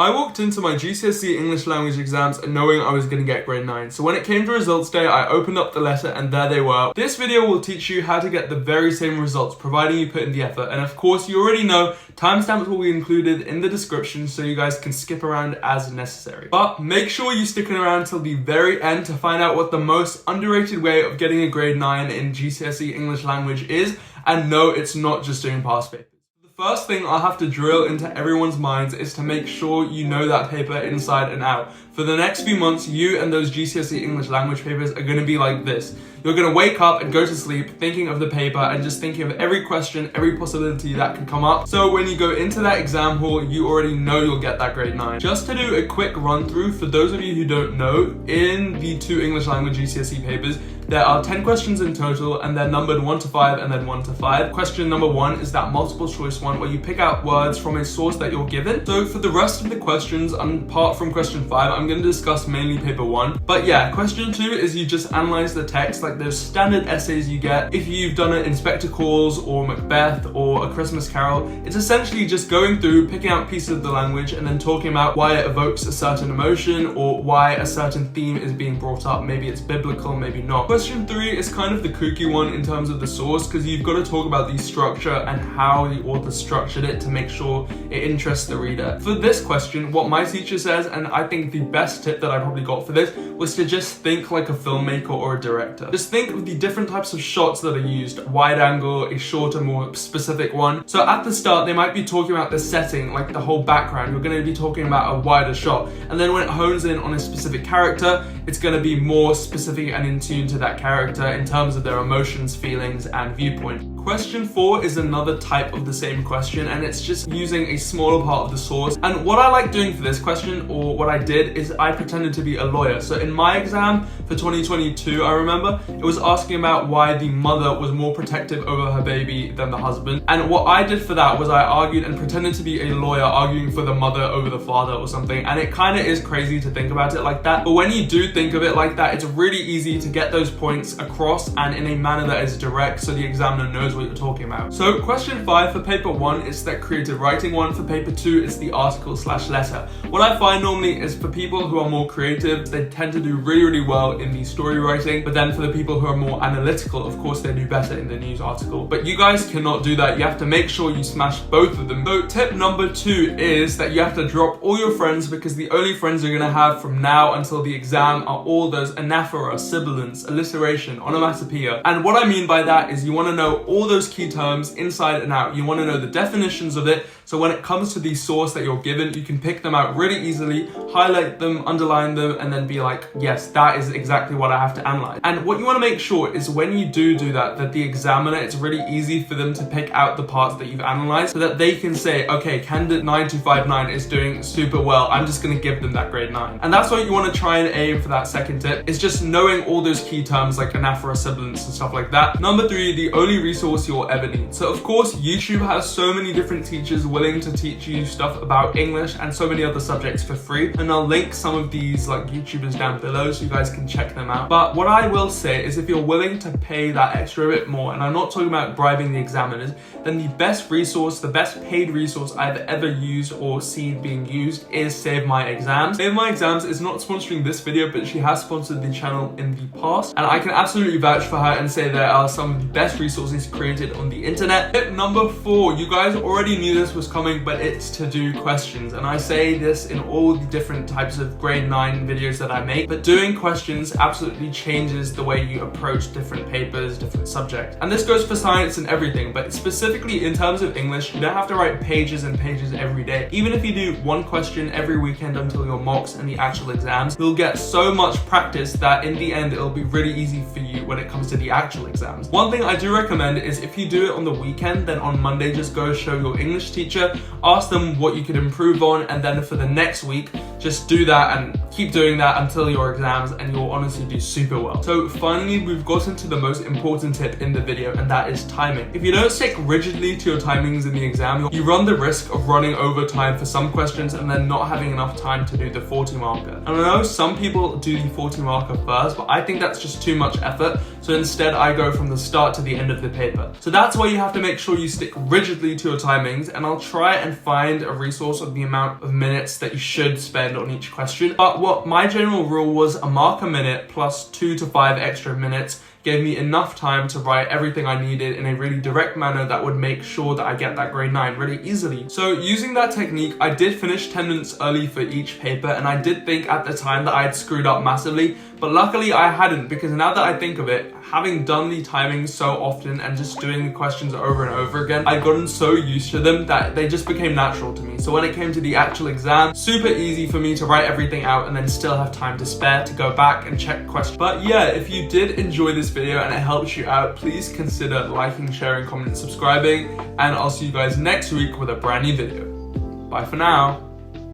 I walked into my GCSE English language exams knowing I was going to get grade 9. So when it came to results day, I opened up the letter and there they were. This video will teach you how to get the very same results, providing you put in the effort. And of course, you already know timestamps will be included in the description so you guys can skip around as necessary. But make sure you stick around till the very end to find out what the most underrated way of getting a grade 9 in GCSE English language is. And no, it's not just doing past papers. First thing I'll have to drill into everyone's minds is to make sure you know that paper inside and out. For the next few months, you and those GCSE English language papers are going to be like this. You're going to wake up and go to sleep thinking of the paper and just thinking of every question, every possibility that can come up. So when you go into that exam hall, you already know you'll get that grade 9. Just to do a quick run through, for those of you who don't know, in the 2 English language GCSE papers, there are 10 questions in total and they're numbered 1 to 5 and then 1 to 5. Question number 1 is that multiple choice one where you pick out words from a source that you're given. So for the rest of the questions, apart from question 5, I'm going to discuss mainly paper 1. But yeah, question 2 is you just analyze the text like those standard essays you get if you've done it in Inspector Calls or Macbeth or A Christmas Carol. It's essentially just going through, picking out pieces of the language and then talking about why it evokes a certain emotion or why a certain theme is being brought up. Maybe it's biblical, maybe not. Question 3 is kind of the kooky one in terms of the source, because you've got to talk about the structure and how the author structured it to make sure it interests the reader. For this question, what my teacher says, and I think the best tip that I probably got for this, was to just think like a filmmaker or a director. Just think of the different types of shots that are used, wide angle, a shorter, more specific one. So at the start, they might be talking about the setting, like the whole background. You're going to be talking about a wider shot. And then when it hones in on a specific character, it's going to be more specific and in tune to that character in terms of their emotions, feelings, and viewpoint. Question 4 is another type of the same question, and it's just using a smaller part of the source. And what I like doing for this question, or what I did, is I pretended to be a lawyer. So in my exam for 2022, I remember, it was asking about why the mother was more protective over her baby than the husband. And what I did for that was I argued and pretended to be a lawyer arguing for the mother over the father or something. And it kind of is crazy to think about it like that. But when you do think of it like that, it's really easy to get those points across and in a manner that is direct so the examiner knows what you're talking about. So question 5 for paper 1 is that creative writing one. For paper 2 is the article/letter. What I find normally is for people who are more creative, they tend to do really well in the story writing, but then for the people who are more analytical, of course they do better in the news article. But you guys cannot do that. You have to make sure you smash both of them. So tip number 2 is that you have to drop all your friends, because the only friends you're going to have from now until the exam are all those anaphora, sibilants, alliteration, onomatopoeia. And what I mean by that is you want to know all those key terms inside and out. You want to know the definitions of it, so when it comes to the source that you're given, you can pick them out really easily, highlight them, underline them, and then be like, yes, that is exactly what I have to analyze. And what you want to make sure is when you do that the examiner, it's really easy for them to pick out the parts that you've analyzed so that they can say, okay, candidate 9259 is doing super well, I'm just going to give them that grade 9. And that's what you want to try and aim for that second tip, is just knowing all those key terms like anaphora, sibilants, and stuff like that. Number 3, the only resource you'll ever need. So of course, YouTube has so many different teachers willing to teach you stuff about English and so many other subjects for free. And I'll link some of these like YouTubers down below so you guys can check them out. But what I will say is if you're willing to pay that extra bit more, and I'm not talking about bribing the examiners, then the best resource, the best paid resource I've ever used or seen being used is Save My Exams. Save My Exams is not sponsoring this video, but she has sponsored the channel in the past. And I can absolutely vouch for her and say there are some of the best resources created on the internet. Tip number 4, you guys already knew this was coming, but it's to do questions. And I say this in all the different types of grade 9 videos that I make, but doing questions absolutely changes the way you approach different papers, different subjects. And this goes for science and everything, but specifically in terms of English, you don't have to write pages and pages every day. Even if you do one question every weekend until your mocks and the actual exams, you'll get so much practice that in the end, it'll be really easy for you when it comes to the actual exams. One thing I do recommend is if you do it on the weekend, then on Monday, just go show your English teacher, ask them what you could improve on, and then for the next week, just do that and keep doing that until your exams, and you'll honestly do super well. So finally, we've gotten to the most important tip in the video, and that is timing. If you don't stick rigidly to your timings in the exam, you run the risk of running over time for some questions and then not having enough time to do the 40 marker. And I know some people do the 40 marker first, but I think that's just too much effort. So instead I go from the start to the end of the paper. So that's why you have to make sure you stick rigidly to your timings, and I'll try and find a resource of the amount of minutes that you should spend on each question. But what my general rule was, a mark a minute plus 2 to 5 extra minutes gave me enough time to write everything I needed in a really direct manner that would make sure that I get that grade 9 really easily. So using that technique, I did finish 10 minutes early for each paper, and I did think at the time that I had screwed up massively, but luckily I hadn't, because now that I think of it, having done the timings so often and just doing the questions over and over again, I'd gotten so used to them that they just became natural to me. So when it came to the actual exam, super easy for me to write everything out and then still have time to spare to go back and check questions. But yeah, if you did enjoy this video and it helps you out, please consider liking, sharing, commenting, subscribing, and I'll see you guys next week with a brand new video. Bye for now.